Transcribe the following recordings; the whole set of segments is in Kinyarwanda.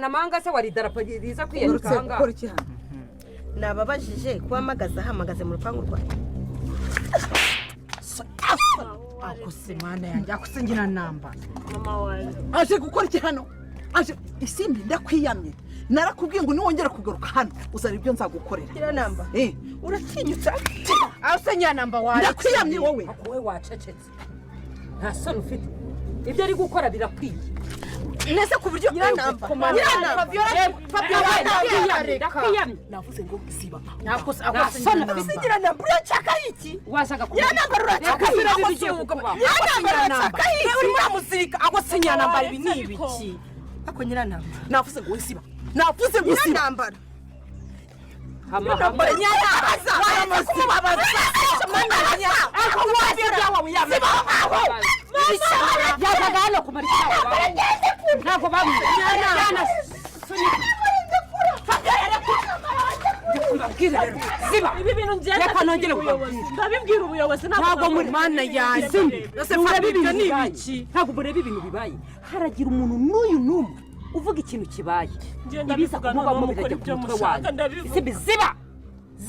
amanga se wari darapo riza kwiyereka hanga nababajije kuhamagaza hamagaze mu rupangu rwawe akose mana yanjye akose ngira namba mama wawe aje gukora iki hano aje isimbi ndakwiyamye narakubwiye ngo niwongera kugaruka hano uzari ibyo nzagukorera gira namba uratinyutsa aho se nya namba wawe ndakwiyamye wowe wowe wacecetse nta soni ufite ibyo ari gukora birakwiye nese ku buryo gira namba ndakwiyamye navuze ngo siba nakose gira namba urachaka iki wazaga gira namba urachaka iki uri muramuzirika aho se nya namba ibi ni ibiki ako gira namba navuze ngo siba navuze ngo siba namba hama nyayabaza waramuzibabaza manganya ako wabyo byawe yameba yazaga hano kumarika ntabwo bamujyana ziba ibi bintu ngenda reka nongere ndabibwira ubuyobozi ntabwo muri mana yanjye ureba ibiki ntabwo mureba ibintu bibaye haragira umuntu n'uyu n'umwe uvuga ikintu kibaye ibiza kumubamo birajya ku mutwe wanjye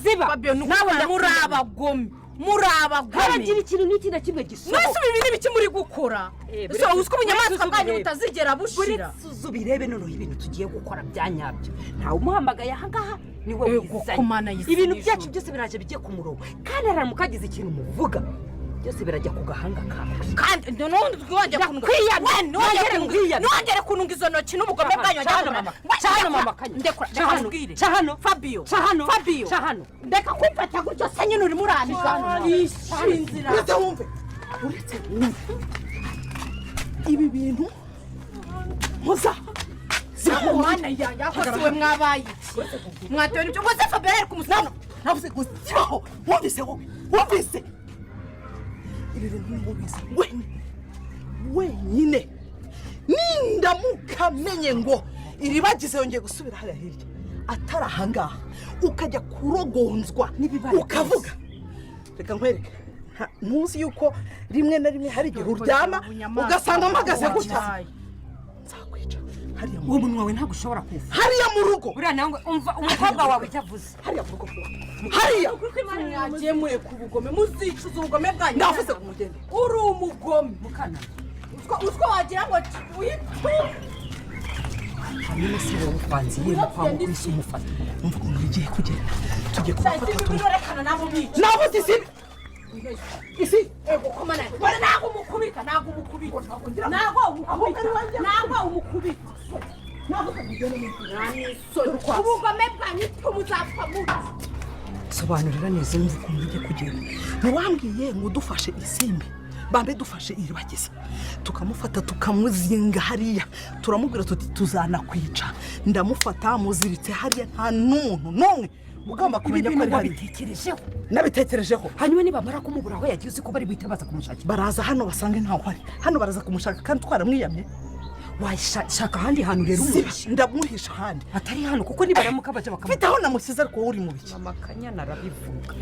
ziba nawe murabagome haragira ikintu n'iki na kimwe gisohoka mwese ibi bintu biki muri gukora so uziko ubunyamaswa bwanyu butazigera bushira ubirebe noneho ibintu tugiye gukora byanyabyo ntawe umuhamagaye ahangaha niwe wizanye ibintu byacu byose biraje bigiye ku murongo kandi haramuka agize ikintu muvuga byose birajya ku gahanga kawe kandi n'undi twajya kununga nongere kununga izo ntoki n'ubugome bwanyu cyane mama kanya cyahano Fabio ndeka kwifata gutyo se nyine uri murandiza inzira uretse wumve ibi bintu muza mana yakosiwe mwabaye iki mwatewe n'ibyo ngo se Fabio ari kumusana navuze ngo sibaho wumvise ibi bintu n'ubizi wenyine nindamukamenya ngo iribagize yongeye gusubira hariya hirya atari ahangaha ukajya kurogonzwa ukavuga reka nkwereke ntuzi yuko rimwe na rimwe hari igihe uryama ugasanga mpagaze gutya nzakwica hariya uwo munwa wawe ntabwo ushobora kuva hariya mu rugo buriya nawe umva umukobwa wawe icyo avuze hariya mu rugo hariya mwagiye mureka ubugome muzicuza ubugome bwanyu ndavuze ku mugende uri umugome mukana utwo wagira ngo witwe hanyuma se wowe kwanziye kwa mukubise umufata umva ukuntu bigiye kugera tugiye kubafata turekana nabo bica nabo isi ego komana bari nago umukubita nago umukubita ubugome bwanyu tumuzapfa muti sobanurira neza umva ukuntu bigiye kugenda ntiwambwiye ngo dufashe isimbi bambe dufashe iribagiza tukamufata tukamuzinga hariya turamubwira tuti tuzanakwica ndamufata muziritse hariya nta n'umuntu n'umwe ugomba kumenya ko ari nabitekerejeho hanyuma nibamara kumubura aho yagiye uzi ko bari buhite baza kumushakira baraza hano basange ntaho ari hano baraza kumushaka kandi twaramwiyamye washaka ahandi hantu rero ndamuhisha ahandi atari hano kuko nibaramuka baje bakamuha mfite aho namusize ariko uri mu biki mama kanyana arabivuga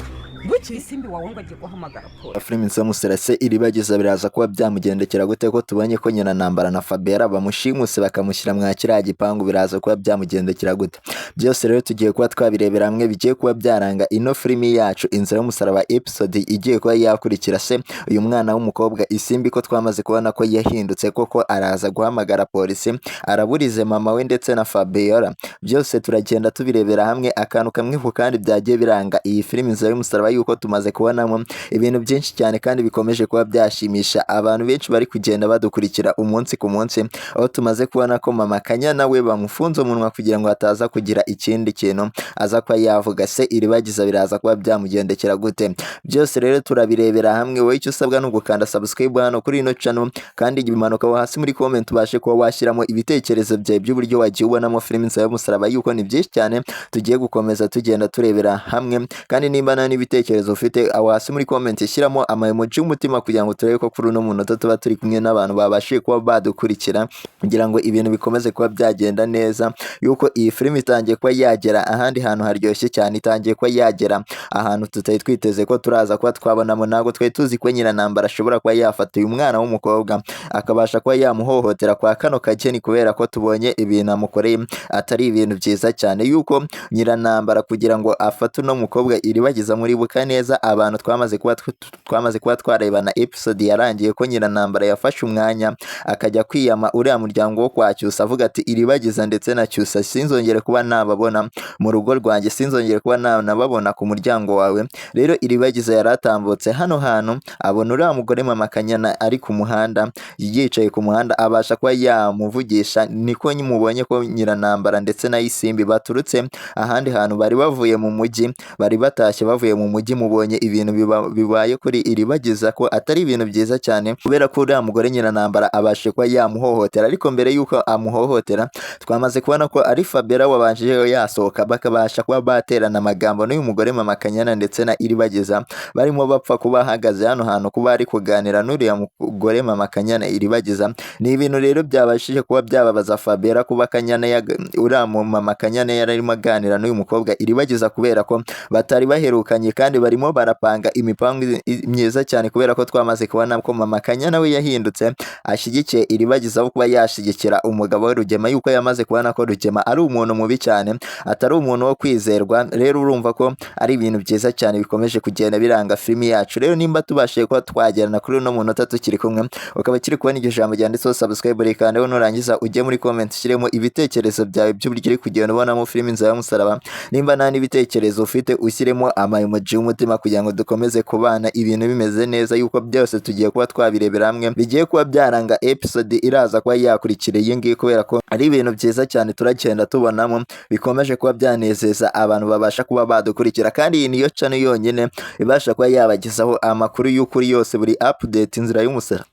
buki isimbi wawe ngo agiye guhamagara polisi Filime Nsamusarase iribagiza biraza kuba byamugendekera gute ko tubonye ko nyina nambara na Fabera bamushimuse bakamushyira mwa kiriya gipangu biraza kuba byamugendekera gute byose rero tugiye kuba twabirebera hamwe bigiye kuba byaranga ino filime yacu Inzira y'Umusaraba episode igiye kuba yakurikira se uyu mwana w'umukobwa isimbi ko twamaze kubona ko yahindutse koko araza guhamagara polisi araburize mama we ndetse na Fabiola byose turagenda tubirebera hamwe akantu kamwe ku kandi byagiye biranga iyi filime Inzira y'Umusaraba yuko tumaze kubonamo ibintu byinshi cyane kandi bikomeje kuba byashimisha abantu benshi bari kugenda badukurikira umunsi ku munsi aho tumaze kubona ko mama Kanyana we bamufunze umunwa kugira ngo ataza kugira ikindi kintu aza kwa yavuga se iribagiza biraza kuba byamugendekera gute byose rero turabirebera hamwe wowe icyo usabwa no gukanda subscribe hano kuri ino channel kandi igimanuka hasi muri comment ubashe kuba washyiramo ibitekerezo byawe by'uburyo wagiye ubonamo filime Inzira y'Umusaraba yuko ni byinshi cyane tugiye gukomeza tugenda turebera hamwe kandi nimba nta n'ibitekerezo ufite aho hasi muri comment shyiramo ama emoji y'umutima kugira ngo turebe ko kuri uno munota tuba turi kumwe n'abantu babashije kuba badukurikira kugira ngo ibintu bikomeze kuba byagenda neza yuko iyi filime itangiye kuba yagera ahandi hantu haryoshye cyane itangiye kuba yagera ahantu tutari twiteze ko turaza kuba twabonamo ntabwo twari tuzi ko nyina nambara ashobora kuba yafata uyu mwana w'umukobwa akabasha kuba yamuhohotera kwa kano kageni kubera ko tubonye ibintu amukoreye atari ibintu byiza cyane, yuko Nyiranambara kugira ngo afate uno mukobwa Iribagiza muri buka neza abantu twamaze kuba twarebana episode yarangiye ko Nyiranambara yafashe umwanya akajya kwiyama uriya muryango wo kwa Cyusa avuga ati Iribagiza ndetse na Cyusa sinzongere kuba nababona mu rugo rwanjye, sinzongere kuba nababona ku muryango wawe. Rero Iribagiza yaratambutse hano hantu abona uriya mugore Mama Kanyana ari ku muhanda yicaye ku muhanda abasha kuba yamuvugisha, niko mubonye ko Nyiranambara ndetse na Isimbi baturutse ahandi hantu bari bavuye mu mujyi, bari batashye bavuye mu mujyi. Mubonye ibintu bibaye kuri Iribagiza ko atari ibintu byiza cyane kubera ko uriya mugore Nyiranambara abashe kuba yamuhohotera, ariko mbere yuko amuhohotera twamaze kubona ko ari Fabera wabanje yasohoka bakabasha kuba baterana amagambo n'uyu mugore Mama Kanyana ndetse na Iribagiza barimo bapfa kuba bahagaze hano hantu kuba ari kuganira n'uriya mugore Mama Kanyana Iribagiza. Ni ibintu rero byabashije kuba byababaza Fabera kuba Kanyana uriya Mama Kanyana yararimo aganira n'uyu mukobwa Iribagiza kubera ko batari baherukanye kandi barimo barapanga imipango myiza cyane, kubera ko twamaze kubona ko Mama Kanyana we yahindutse ashyigikiye Iribagiza aho kuba yashyigikira umugabo we Rugema, yuko yamaze kubona ko Rugema ari umuntu mubi cyane atari umuntu wo kwizerwa. Rero urumva ko ari ibintu byiza cyane bikomeje kugenda biranga filimi yacu. Rero nimba tubashije kuba twagerana kuri uno munota tukiri kumwe ukaba kiri kubona iryo jambo ryanditseho subscribe kandi nurangiza ujye muri comment ushyiremo ibitekerezo byawe by'uburyo uri kugenda ubonamo filimi Inzira y'Umusaraba. Nimba nta n'ibitekerezo ufite ushyiremo emoji y'umutima kugira ngo dukomeze kubana ibintu bimeze neza, yuko byose tugiye kuba twabirebera hamwe bigiye kuba byaranga episode iraza kuba yakurikira iyi ngiyi, kubera ko ari ibintu byiza cyane turagenda tubonamo bikomeje kuba byanezeza abantu babasha kuba badukurikira. Kandi iyi niyo channel yonyine ibasha kuba yabagezaho amakuru y'ukuri yose, buri update Inzira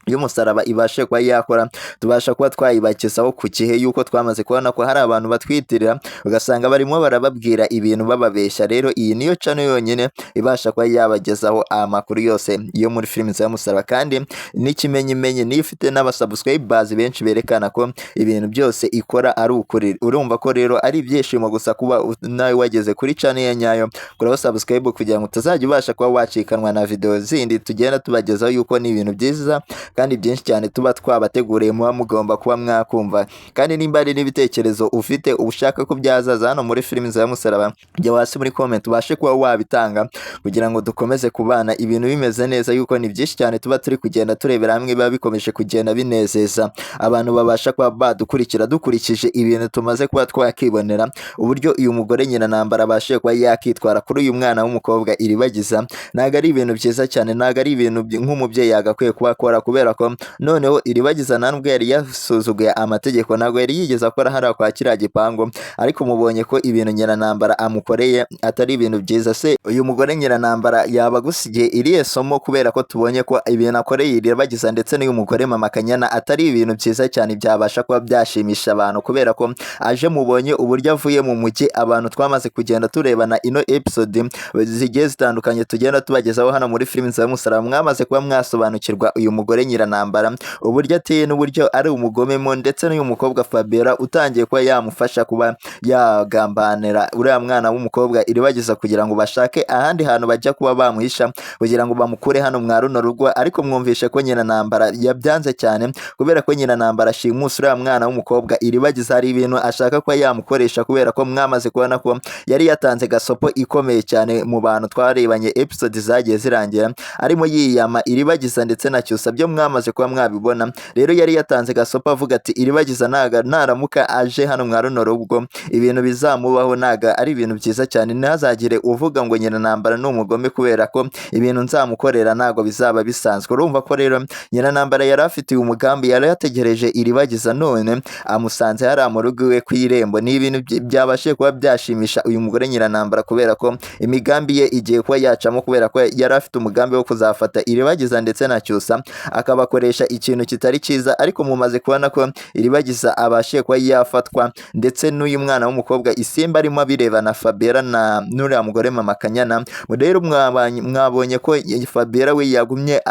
y'Umusaraba ibashe kuba yakora tubasha kuba twayibagezaho ku gihe, yuko twamaze kubona ko hari abantu batwitirira ugasanga barimo barababwira ibintu bababeshya. Rero iyi niyo channel yonyine ibasha kuba yabagezaho amakuru yose yo muri filimi Inzira y'Umusaraba. Kandi n'ikimenyimenyi niyo ifite n'abasubscribers benshi berekana ko ibintu byose ikora ari ukuri. Urumva ko rero ari ibyishimo gusa kuba nawe wageze kuri channel ya nyayo, kuraho subscribe kugira ngo utazajya ubasha kuba wacikanwa na video zindi tugenda tubagezaho, yuko ni ibintu byiza kandi byinshi cyane tuba twabateguriye muba mugomba kuba mwakumva. Kandi nimba ari n'ibitekerezo ufite ushaka ko byazaza hano muri filimi Inzira y'Umusaraba, jya hasi muri comment ubashe kuba wabitanga kugira ngo dukomeze kubana ibintu bimeze neza, yuko ni byinshi cyane tuba turi kugenda turebera hamwe biba bikomeje kugenda binezeza abantu babasha kuba badukurikira dukurikije ibintu tumaze kuba twakibonera uburyo uyu mugore Nyiranambara abashe kuba yakitwara kuri uyu mwana w'umukobwa Iribagiza. Ntago ari ibintu byiza cyane, ntago ari ibintu nk'umubyeyi yagakwiye kuba akora, kubera ko noneho Iribagiza ntabwo yari yasuzuguye amategeko, ntabwo yari yigeze akora hariya kwa kiriya gipangu, ariko mubonye ko ibintu Nyiranambara amukoreye atari ibintu byiza. Se uyu mugore Nyiranambara yaba agusigiye iriya somo, kubera ko tubonye ko ibintu akoreye Iribagiza ndetse n'uyu mugore Mama Kanyana atari ibintu byiza cyane byabasha kuba byashimisha abantu, kubera ko aje mubonye uburyo avuye mu mujyi. Abantu twamaze kugenda turebana ino episode zigiye zitandukanye tugenda tubagezaho hano muri filimi Inzira y'Umusaraba, mwamaze kuba mwasobanukirwa uyu mugore Nyiranambara uburyo ateye n'uburyo ari umugomemo, ndetse n'uyu mukobwa Fabera utangiye kuba yamufasha kuba yagambanira uriya mwana w'umukobwa Iribagiza kugira ngo bashake ahandi hantu bajya kuba bamuhisha kugira ngo bamukure hano mwa runo rugo. Ariko mwumvishe ko Nyiranambara yabyanze cyane, kubera ko Nyiranambara ashimusa uriya mwana w'umukobwa Iribagiza hari ibintu ashaka kuba yamukoresha, kubera ko mwamaze kubona ko yari yatanze gasopo ikomeye cyane mu bantu twarebanye episode zagiye zirangira, arimo yiyama Iribagiza ndetse na Cyusa, byo mwamaze kuba mwabibona. Rero yari yatanze gasopo avuga ati Iribagiza naramuka aje hano mwa runo rugo ibintu bizamubaho ntaga ari ibintu byiza cyane, ntazagire uvuga ngo Nyiranambara ni umugome, kubera ko ibintu nzamukorera ntago bizaba bisanzwe. Urumva ko rero Nyiranambara yari afitiye umugambi, yari yategereje Iribagiza none amusanze hariya mu rugo iwe ku irembo. Ni ibintu byabashije kuba byashimisha uyu mugore Nyiranambara, kubera ko imigambi ye igiye kuba yacamo, kubera ko yari afite umugambi wo kuzafata Iribagiza ndetse na Cyusa akabakoresha ikintu kitari cyiza. Ariko mumaze kubona ko Iribagiza abashiye kuba yafatwa, ndetse n'uyu mwana w'umukobwa Isimbi arimo abirebana Fabera na n'uriya mugore Mama Kanyana. Rero mwabonye ko Fabera we yagumye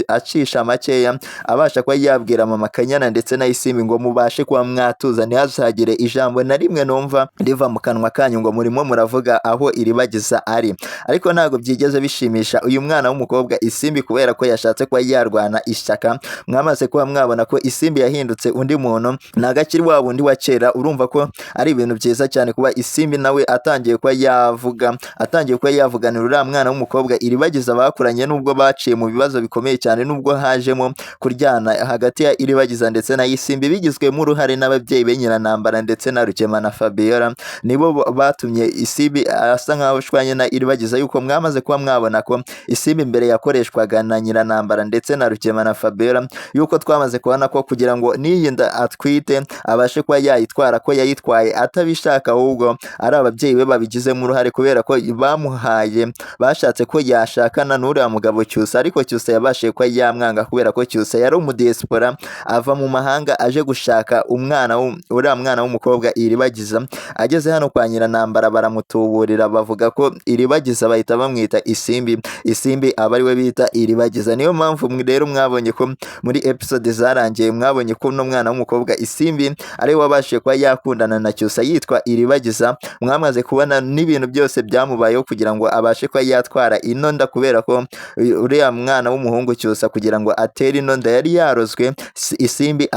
acisha makeya abasha kuba yabwira Mama Kanyana ndetse na Isimbi ngo mubashe kuba mwatuza, ntihazagire ijambo na rimwe numva riva mu kanwa kanyu ngo murimo muravuga aho Iribagiza ari. Ariko ntago byigeze bishimisha uyu mwana w'umukobwa Isimbi, kubera ko yashatse kuba yarwana ishyaka. Mwamaze kuba mwabona ko Isimbi yarahindutse undi muntu nagakiri wa wundi wa kera. Urumva ko ari ibintu byiza cyane kuba Isimbi nawe atangiye kuba yavuganira uriya mwana w'umukobwa Iribagiza bakuranye, nubwo baciye mu bibazo bikomeye cyane, nubwo hajemo kuryana hagati ya Iribagiza ndetse na Isimbi bigizwemo uruhare n'ababyeyi be Nyiranambara ndetse na Rugema na Fabiola. Nibo batumye Isimbi asa nkaho ashwanye na Iribagiza, yuko mwamaze kuba mwabona ko Isimbi mbere yakoreshwaga na Nyiranambara ndetse na Rugema na Fabiola, yuko twamaze kubona ko kugira ngo n'iyi nda atwite abashe kuba yayitwara, ko yayitwaye atabishaka, ahubwo ari ababyeyi be babigizemo uruhare, kubera ko bashatse ko yashakana n'uriya mugabo Cyusa, ariko Cyusa yabashije kuba yamwanga, kubera ko Cyusa yari umudiyesipora ava mu mahanga aje gushaka uriya mwana w'umukobwa Iribagiza. Ageze hano kwa Nyiranambara baramutuburira, bavuga ko Iribagiza bahita bamwita Isimbi aba ari we bita Iribagiza. Niyo mpamvu rero mwabonye ko muri episode zarangiye mwabonye ko uno mwana w'umukobwa Isimbi ari we wabashije kuba yakundana na Cyusa yitwa Iribagiza. Mwamaze kubona n'ibintu byose byamubayeho kugira ngo abashe kuba yatwara ino nda, kubera ko uriya mwana w'umuhungu Cyusa kugira ngo atere ino nda yari yarozwe, Isimbi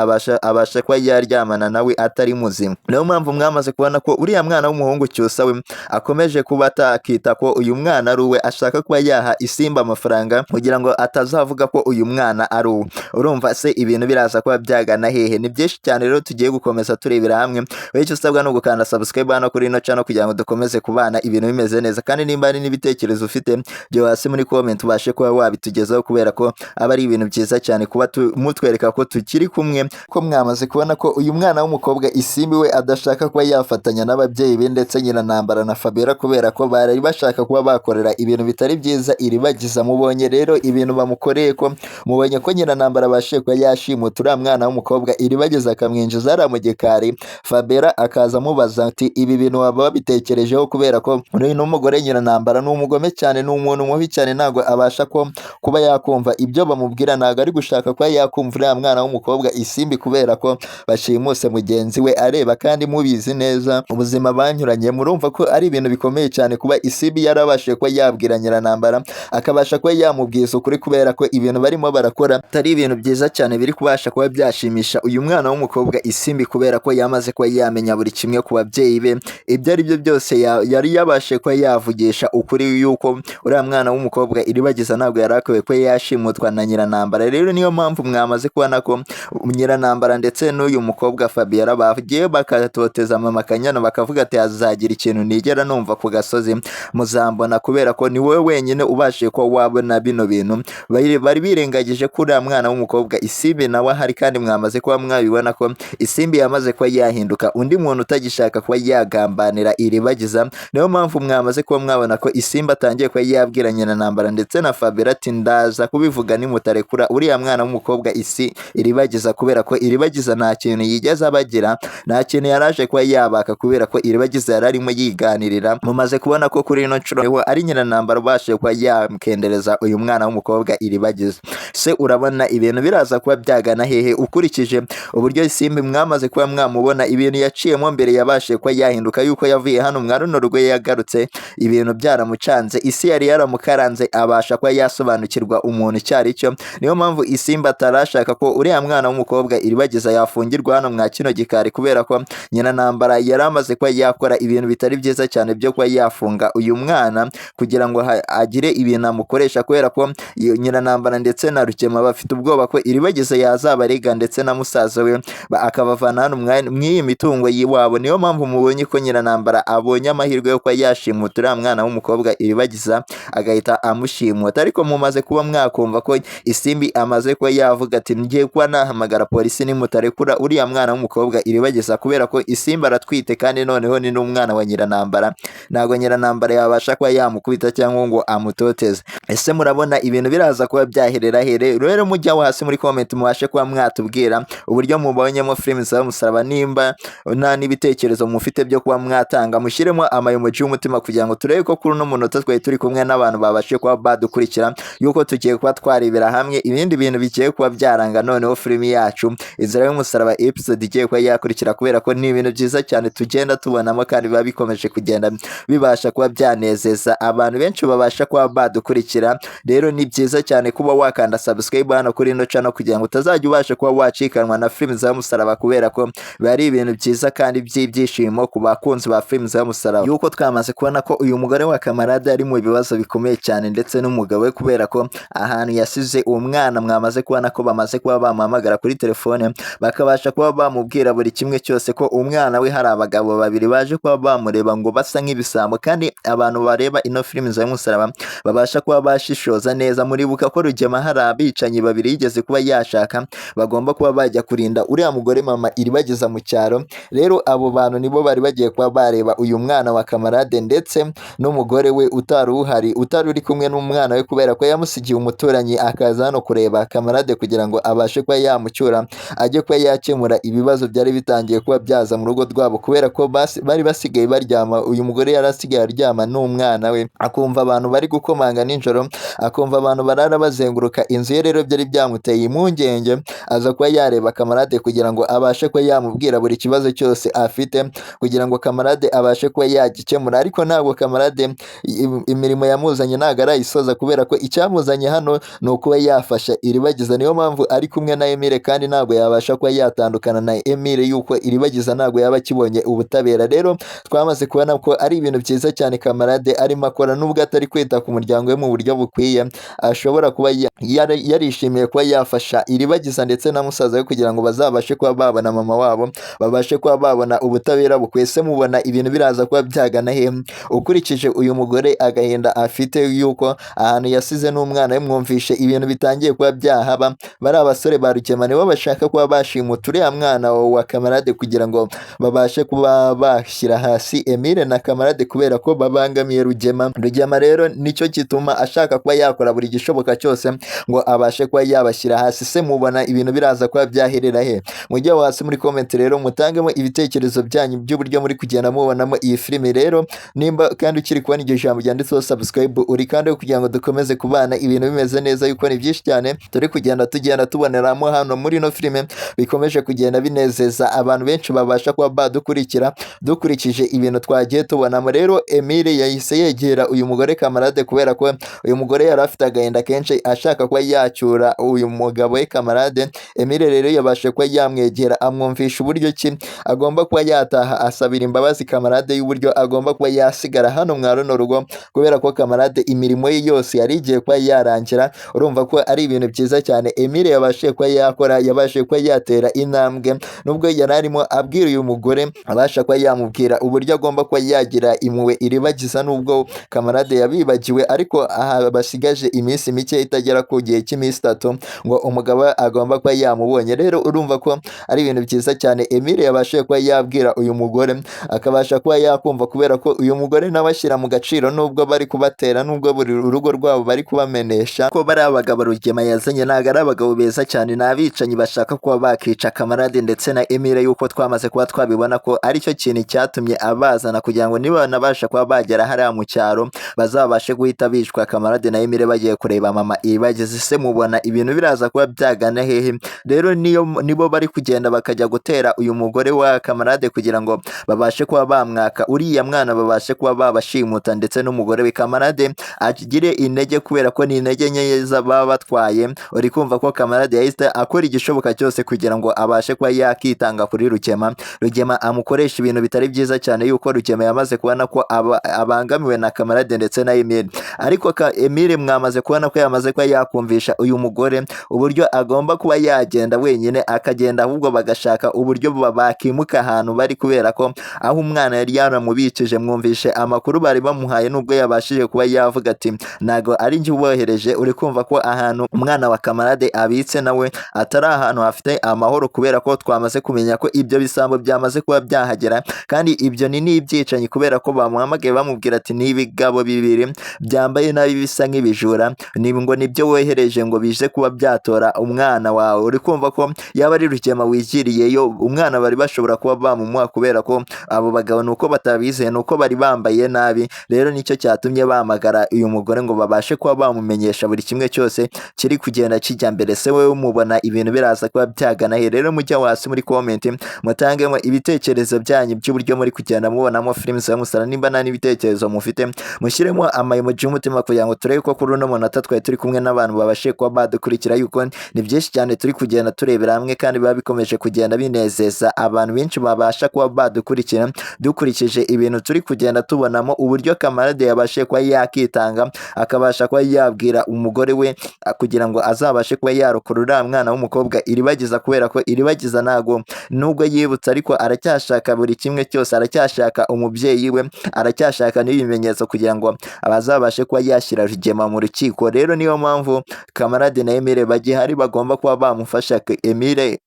abasha kuba yaryamana nawe atari muzima. Niyo mpamvu mwamaze kubona ko uriya mwana w'umuhungu Cyusa we akomeje kuba atakita ko uyu mwana ari uwe, ashaka kuba yaha Isimbi amafaranga kugira ngo atazavuga ko uyu mwana ari uwe. Urumva se ibintu biraza kuba byagana hehe? Ni byinshi cyane rero tugiye gukomeza turebera hamwe. Icyo usabwa no gukanda subscribe hano kuri ino channel kugira ngo dukomeze kubana ibintu bimeze neza, kandi nimba ari n'ibitekerezo ufite byo hasi muri comment ubashe kuba wabitugezaho, kubera ko aba ari ibintu byiza cyane kuba mutwereka ko tukiri kumwe. Ko mwamaze kubona ko uyu mwana w'umukobwa Isimbi we adashaka kuba yafatanya n'ababyeyi be ndetse Nyiranambara na Fabiola, kubera ko bari bashaka kuba bakorera ibintu bitari byiza Iribagiza. Mubonye rero ibintu bamukoreye, ko mubonye ko Nyiranambara abashije kuba yashimuta uriya mwana w'umukobwa Iribagiza akamwinjiza hariya mu gikari, Fabiola akaza amubaza ati ibi bintu waba wabitekerejeho, kubera ko uno mugore Nyiranambara ni umugome cyane, ni umuntu mubi cyane, ntabwo abasha kuba yakumva ibyo bamubwira, ntabwo ari gushaka kuba yakumva uriya mwana w'umukobwa Isimbi, kubera ko bashimuse mugenzi we areba, kandi mubizi neza ubuzima banyuranye. Murumva ko ari ibintu bikomeye cyane kuba Isimbi yarabashije kuba yabwira Nyiranambara, akabasha kuba yamubwiza ukuri, kubera ko ibintu barimo barakora atari ibintu byiza cyane biri kubasha kuba byashimisha uyu mwana w'umukobwa Isimbi, kubera ko yamaze kuba yamenya buri kimwe ku babyeyi be. Ibyo ari byo byose yari yabashije kuba yavugisha ukuri, yuko uriya mwana w'umukobwa Iribagiza ntabwo yari akwiye kuba yashimutwa na Nyiranambara. Rero niyo mpamvu mwamaze kubona ko Nyiranambara ndetse n'uyu mukobwa Fabiola bagiye bakatoteza mama Kanyana, bakavuga ati azagira ikintu nigera numva ku gasozi muzambona, kubera ko ni wowe wenyine ubashije ko wabona bino bintu. Bari birengagije ko uriya mwana w'umukobwa Isimbi nawe ahari, kandi mwamaze kuba mwabibona ko Isimbi yamaze kuba yahinduka undi muntu utagishaka kuba yagambanira Iribagiza. Niyo mpamvu mwamaze kuba mwabona ko Isimbi atangiye kuba yabwira Nyiranambara ndetse na Fabiola ati ndaza kubivuga nimutarekura uriya mwana w'umukobwa Iribagiza, kubera ko Iribagiza nta kintu yigeze abagira, nta kintu yaraje kuba yabaka, kubera ko Iribagiza yari arimo yiganirira. Mumaze kubona ko kuri ino nshuro ari Nyiranambara ubashije kuba yamukendereza uyu mwana w'umukobwa Iribagiza. Se urabona ibintu biraza kuba byagana hehe? Ukurikije uburyo Isimbi mwamaze kuba mwamubona ibintu yaciyemo mbere, yabashije kuba yahinduka, yuko yavuye hano mwa runo rwe yagarutse ibintu byaramucanze, isi yari yaramukaranze, abasha kuba yasobanukirwa umuntu cyari cyo. Niyo mpamvu Isimbi atarashaka ko uriya mwana w'umukobwa Iribagiza yafungirwa hano mwa kino gikari, kubera ko Nyiranambara yari amaze kuba yakora ibintu bitari byiza cyane byo kuba yafunga uyu mwana kugira ngo agire ibintu amukoresha, kubera ko Nyiranambara ndetse na Rugema bafite ubwoba ko Iribagiza yazabarega ndetse na musaza we akabavana hano mw'iyi mitungo y'iwabo. Niyo mpamvu mubonye ko Nyiranambara abonye amahirwe yo kuba yashimuta uriya mwana w'umukobwa Iribagiza agahita amushimuta. Ariko mumaze kuba mwakumva ko Isimbi amaze kuba yavuga ati ngiye kuba nahamagara polisi nimutarekura uriya mwana w'umukobwa Iribagiza, kubera ko Isimbi aratwite, kandi noneho ni n'umwana wa Nyiranambara, ntabwo Nyiranambara yabasha kuba yamukubita cyangwa ngo amutoteze. Ese murabona ibintu biraza kuba byaherera here? Rero mujya hasi muri comment mubashe kuba mwatubwira uburyo mubonyemo filime y'umusaraba, nimba nta n'ibitekerezo mufite byo kuba mwatanga, mushyiremo amayomoji y'umutima kugira ngo turebe ko kuri uno munota twari turi kumwe n'abantu babashe kuba badukurikira, yuko tugiye kuba twarebera hamwe ibindi bintu bigiye kuba byaranga noneho filime yacu Inzira y'Umusaraba episode igiye kuba yakurikira, kubera ko ni ibintu byiza cyane tugenda tubonamo, kandi biba bikomeje kugenda bibasha kuba byanezeza abantu benshi babasha kuba badukurikira. Rero ni byiza cyane kuba wakanda subscribe hano kuri ino channel kugira ngo utazajya ubasha kuba bacikanwa na filime z'umusaraba kubera ko biba ari ibintu byiza kandi by'ibyishimo ku bakunzi ba filime z'umusaraba yuko twamaze kubona ko uyu mugore wa Kamarade ari mu bibazo bikomeye cyane ndetse n'umugabo we kubera ko ahantu yasize uwo mwana mwamaze kubona ko bamaze kuba bamuhamagara kuri telefone bakabasha kuba bamubwira buri kimwe cyose ko umwana we hari abagabo babiri baje kuba bamureba ngo basa nk'ibisambo kandi abantu bareba ino filime z'umusaraba babasha kuba bashishoza neza muribuka ko Rugema hari abicanyi babiri yigeze kuba yashaka bagomba kuba bajya kurinda uriya mugore mama iribagiza mu cyaro rero abo bantu nibo bari bagiye kuba bareba uyu mwana wa Kamarade ndetse n'umugore we utari uri kumwe n'umwana we kubera ko yamusigiye umuturanyi akaza hano kureba Kamarade kugira ngo abashe kuba yamucyura ajye kuba yakemura ibibazo byari bitangiye kuba byaza mu rugo rwabo kubera ko bari basigaye baryama uyu mugore yari asigaye aryama n'umwana we akumva abantu bari gukomanga nijoro akumva abantu barara bazenguruka inzu ye rero byari byamuteye impungenge aza kuba yareba Kamarade kugira ngo abashe kuba yamubwira buri kibazo cyose afite kugira ngo Kamarade abashe kuba yagikemura ariko ntabwo Kamarade imirimo yamuzanye ntabwo arayisoza kubera ko icyamuzanye hano ni ukuba yafasha Iribagiza niyo mpamvu ari kumwe na Emile kandi ntabwo yabasha kuba yatandukana na Emile yuko Iribagiza ntabwo yaba akibonye ubutabera rero twamaze kubona ko ari ibintu byiza cyane Kamarade arimo akora nubwo atari kwita ku muryango we mu buryo bukwiye ashobora kuba yarishimiye kuba yafasha Iribagiza ndetse na musaza we kugira ngo bazabashe kuba babona mama wabo babashe kuba babona ubutabera bukwiye se mubona ibintu biraza kuba byagana he ukurikije uyu mugore agahinda afite yuko ahantu yasize n'umwana we mwumvishe ibintu bitangiye kuba byahaba bari abasore ba Rugema nibo bashaka kuba bashimuta uriya mwana wa Kamarade kugira ngo babashe kuba bashyira hasi Emile na Kamarade kubera ko babangamiye Rugema rero nicyo gituma ashaka kuba yakora buri gishoboka cyose ngo abashe kuba yabashyira hasi se mubona ibintu biraza kuba byaherera he mujye hasi muri comment rero mutangemo ibitekerezo byanyu by'uburyo muri kugenda mubonamo iyi filime rero nimba kandi ukiri kubona iryo jambo ryanditseho subscribe uri kandi kugira ngo dukomeze kubana ibintu bimeze neza yuko ni byinshi cyane turi kugenda tuboneramo hano muri no filime bikomeje kugenda binezeza abantu benshi babasha kuba badukurikira dukurikije ibintu twagiye tubonamo rero Emile yahise yegera uyu mugore Kamarade kubera ko uyu mugore yari afite agahinda kenshi ashaka kuba yacyura uyu mugabo we Kamarade Emile rero yabashe kuba yamwegera amwumvisha uburyo ki agomba kuba yataha asabira imbabazi Kamarade y'uburyo agomba kuba yasigara hano mwa runo rugo kubera ko Kamarade imirimo ye yose yari igiye kuba yarangira urumva ko ari ibintu byiza cyane Emile yabashe kuba yakora yabashe kuba yatera intambwe nubwo yari arimo abwira uyu mugore abasha kuba yamubwira uburyo agomba kuba yagira impuhwe Iribagiza nubwo Kamarade yabibagiwe ariko aha basigaje iminsi mike itagera ku gihe cy'iminsi 3 ngo umugabo agomba kuba yamubonye rero urumva ko ari ibintu byiza cyane Emile yabashe kuba yabwira uyu mugore akabasha kuba yakumva kubera ko uyu mugore nabashyira mu gaciro nubwo bari kubatera nubwo buri urugo rwabo bari kubamenesha ko bari abagabo Rugema yazanye ntago ari abagabo beza cyane n'abicanyi bashaka kuba bakica Kamarade ndetse na Emile yuko twamaze kuba twabibona ko ari cyo kintu cyatumye abazana kugira ngo niba nabasha kuba bagera hariya mu cyaro bazabashe guhita bicwa Kamarade na Emile bagiye kureba mama Iribagiza se mubona ibintu biraza kuba byagana hehe rero nibo bari kugenda bakajya gutera uyu mugore wa Kamarade kugira ngo babashe kuba bamwaka uriya mwana babashe kuba babashimuta ndetse n'umugore we Kamarade agire intege kubera ko ni intege nke baba batwaye uri kumva ko Kamarade yahise akora igishoboka cyose kugira ngo abashe kuba yakitanga kuri Rugema amukoresha ibintu bitari byiza cyane yuko Rugema yamaze kubona ko abangamiwe na Kamarade ndetse na Emile ariko Emile mwamaze kubona ko yamaze kuba yakumvisha uyu mugore uburyo agomba kuba yagenda wenyine akagenda ahubwo bagashaka uburyo bakimuka ahantu bari kubera ko aho umwana yari yaramubikije mwumvishe amakuru bari bamuhaye nubwo yabashije kuba yavuga ati nago ari njye ubohereje uri kumva ko ahantu umwana wa Kamarade abitse nawe atari ahantu hafite amahoro kubera ko twamaze kumenya ko ibyo bisambo byamaze kuba byahagera kandi ibyo ni n'ibyicanyi kubera ko bamuhamagaye bamubwira ati n'ibigabo bibiri byambaye nabi bisa nk'ibijura ngo nibyo wohereje ngo bije kuba byatora umwana wawe uri kumva ko yaba ari Rugema wigiriyeyo umwana bari bashobora kuba bamumuha kubera ko abo bagabo nuko batabizeye nuko bari bambaye nabi rero nicyo cyatumye bamagara uyu mugore ngo babashe kuba bamumenyesha buri kimwe cyose kiri kugenda kijya mbere se wewe mubona ibintu biraza kuba byagana he rero mujya hasi muri comment mutangemo ibitekerezo byanyu by'uburyo muri kugenda mubonamo filime z'umusaraba nimba nta n'ibitekerezo mufite mushyiremo amayemoji y'umutima kugira ngo turebe ko kuri uno munota twari turi kumwe n'abantu babashe kuba badukurikira yuko ni byinshi cyane turi kugenda kugenda turebera hamwe kandi biba bikomeje kugenda binezeza abantu benshi babasha kuba badukurikira dukurikije ibintu turi kugenda tubonamo uburyo Kamarade yabashe kuba yakitanga akabasha kuba yabwira umugore we kugira ngo azabashe kuba yarokorera umwana w'umukobwa Iribagiza kubera ko Iribagiza ntago nubwo yibutse ariko aracyashaka buri kimwe cyose aracyashaka umubyeyi we aracyashaka n'ibimenyetso kugira ngo abazabashe kuba yashyira Rugema mu rukiko rero niyo mpamvu Kamarade na Emile bagihari bagomba kuba bamufasha Emile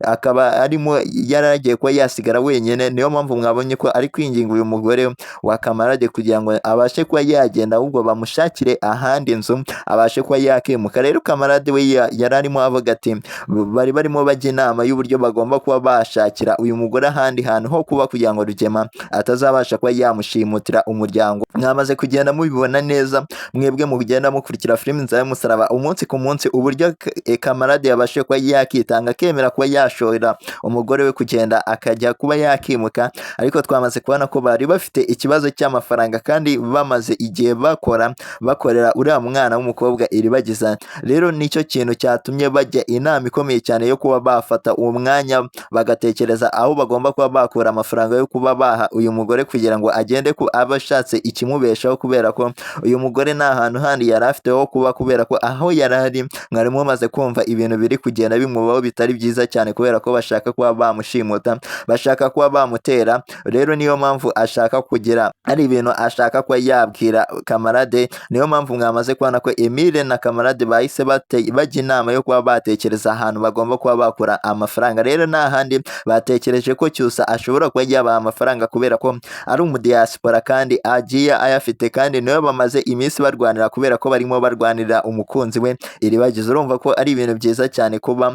akaba arimo yaragiye kuba yasigara wenyine niyo mpamvu mwabonye ko ari kwinginga uyu mugore wa Kamarade kugira ngo abashe kuba yagenda ahubwo bamushakire ahandi nzu abashe kuba yakimuka rero Kamarade we yari arimo avuga ati bari barimo bajya inama y'uburyo bagomba kuba bashakira uyu mugore ahandi hantu ho kuba kugira ngo Rugema atazabasha kuba yamushimutira umuryango mwamaze kugenda mubibona neza mwebwe mugenda mukurikira filime INZIRA y'umusaraba umunsi ku munsi uburyo Kamarade yabashe kuba yakitanga akemera kuba yashora umugore we kugenda akajya kuba yakimuka ariko twamaze kubona ko bari bafite ikibazo cy'amafaranga kandi bamaze igihe bakorera uriya mwana w'umukobwa Iribagiza rero nicyo kintu cyatumye bajya inama ikomeye cyane yo kuba bafata uwo mwanya bagatekereza aho bagomba kuba bakura amafaranga yo kuba baha uyu mugore kugira ngo agende ku abashatse ikimubeshaho kubera ko uyu mugore nta hantu handi yari afite ho kuba kubera ko aho yari ari mwari mumaze kumva ibintu biri kugenda bimubaho bitari byiza cyane kubera ko bashaka kuba bamushimuta bashaka kuba bamutera rero niyo mpamvu ashaka kugira ari ibintu ashaka kuba yabwira Kamarade niyo mpamvu mwamaze kubona ko Emile na Kamarade bahise bajya inama yo kuba batekereza ahantu bagomba kuba bakura amafaranga rero nta handi batekereje ko Cyusa ashobora kuba yabaha amafaranga kubera ko ari umudiaspora kandi agiye ayafite kandi niyo bamaze iminsi barwanira kubera ko barimo barwanira umukunzi we Iribagiza urumva ko ari ibintu byiza cyane kuba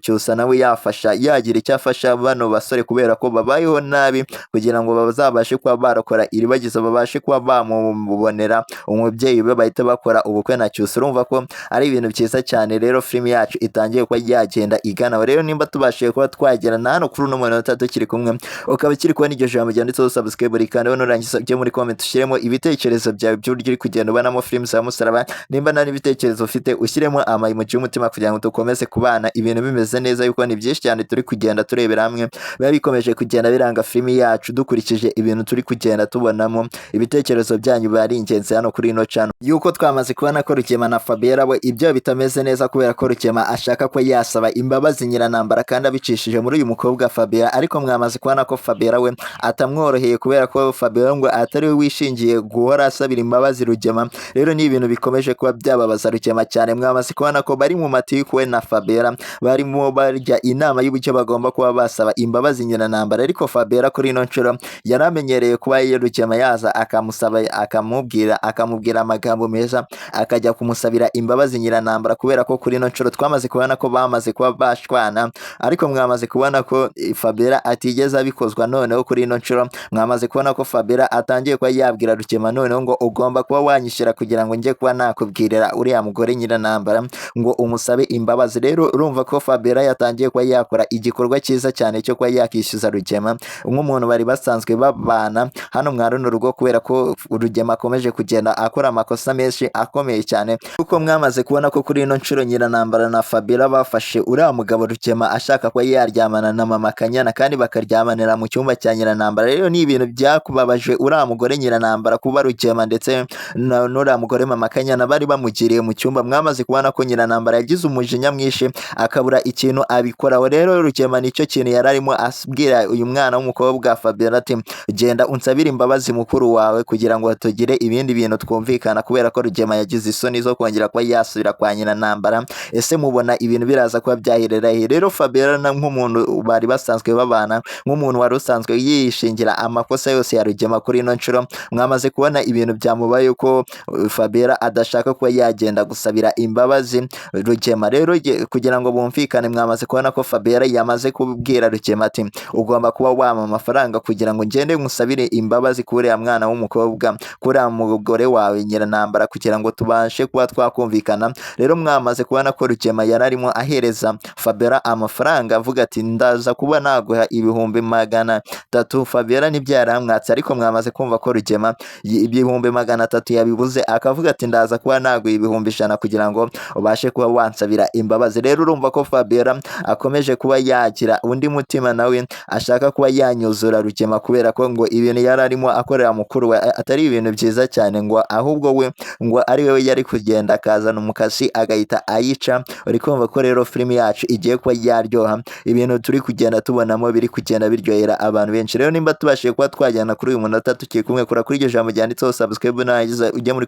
Cyusa nawe yafasha yagira icyo afasha bano basore kubera ko babayeho nabi kugira ngo bazabashe kuba barokora Iribagiza babashe kuba bamubonera umubyeyi we bahita bakora ubukwe na Cyusa urumva ko ari ibintu byiza cyane rero filime yacu itangiye kuba yagenda igana rero nimba tubashije kuba twagirana hano kuri uno munota tukiri kumwe ukaba kiri kubona iryo jambo ryanditseho subscribe kandi nurangiza byo muri comment ushyiremo ibitekerezo byawe by'uburyo uri kugenda ubonamo filime za Musaraba nimba nari ibitekerezo ufite ushyiremo amayimuji y'umutima kugira ngo dukomeze kubana ibintu bimeze neza yuko ni byinshi cyane turi kugenda turebera hamwe biba bikomeje kugenda biranga filime yacu dukurikije ibintu turi kugenda tubonamo ibitekerezo byanyu bari ingenzi hano kuri ino channel yuko twamaze kubona ko Rugema na Fabiola we ibyo bitameze neza kubera ko Rugema ashaka ko yasaba imbabazi nyiranambara kandi abicishije muri uyu mukobwa Fabiola ariko mwamaze kubona ko Fabiola we atamworoheye kubera ko Fabiola ngo atari we wishingiye guhora asabira imbabazi Rugema rero ni ibintu bikomeje kuba byababaza Rugema cyane mwamaze kubona ko bari mu matiku we na Fabiola barimo barya inama y'uburyo bagomba kuba basaba imbabazi nyiranambara ariko Fabiola kuri ino nshuro yaramenyereye kuba Rugema yaza akamusaba akamubwira amagambo meza akajya kumusabira imbabazi nyiranambara kubera ko kuri ino nshuro twamaze kubona ko bamaze kuba bashwana ariko mwamaze kubona ko Fabiola atigeze abikozwa noneho kuri ino nshuro mwamaze kubona ko Fabiola atangiye kuba yabwira Rugema noneho ngo ugomba kuba wanyishyira kugira ngo njye kuba nakubwirira uriya mugore nyiranambara ngo umusabe imbabazi rero urumva ko Fabiola yatangiye kuba yakora igikorwa cyiza cyane cyo kuba yakishyuza Rugema nk'umuntu bari basanzwe babana hano mwa runo rugo kubera ko Rugema akomeje kugenda akora amakosa menshi akomeye cyane kuko mwamaze kubona ko kuri ino nshuro nyiranambara na Fabiola bafashe uriya mugabo Rugema ashaka kuba yaryamana na mama Kanyana kandi bakaryamanira mu cyumba cya nyiranambara rero ni ibintu byakubabaje uriya mugore nyiranambara kuba Rugema ndetse n'uriya mugore mama Kanyana bari bamugiriye mu cyumba mwamaze kubona ko nyiranambara yagize umujinya mwinshi akabura ikintu abikoraho rero Rugema nicyo kintu yararimo asubwira uyu mwana w'umukobwa Fabiola ati genda unsabire imbabazi mukuru wawe kugira ngo tugire ibindi bintu twumvikana kubera ko Rugema yagize isoni zo kongera kuba yasubira kwa nyiranambara ese mubona ibintu biraza kuba byahirera rero Fabiola nk'umuntu bari basanzwe babana nk'umuntu wari usanzwe yishingira amakosa yose ya Rugema kuri ino nshuro mwamaze kubona ibintu byamubaye ko Fabiola adashaka kuba yagenda gusabira imbabazi Rugema rero kugira ngo bumvikane mwamaze kubona ko Fabiola yamaze kubwira Rugema ati ugomba kuba wama amafaranga kugira ngo ngende ngusabire imbabazi kuri ya mwana w'umukobwa kuri ya mugore wawe nyiranambara kugira ngo tubashe kuba twakumvikana rero mwamaze kubona ko Rugema yararimo ahereza Fabiola amafaranga avuga ati ndaza kuba naguha ibihumbi 300 Fabiola nibyo yaramwatse ariko mwamaze kumva ko Rugema ibihumbi 300 yabibuze akavuga ati ndaza kuba naguha ibihumbi 100 kugira ngo ubashe kuba bansabira imbabazi. Rero urumva ko Fabiola akomeje kuba yakira undi mutima nawe ashaka kuba yanyuzura Rugema kubera ko ngo ibintu yari arimo akorera mukuru we atari ibintu byiza cyane ngo ahubwo we ngo ari we yari kugenda akazana umukasi agahita ayica. Uri kumva ko rero filime yacu igiye kuba yaryoha, ibintu turi kugenda tubonamo biri kugenda biryohera abantu benshi. Rero nimba tubashije kuba twajyana kuri uyu munota tukiye kumwe kuri iryo jambo ryanditseho subscribe nagize ujye muri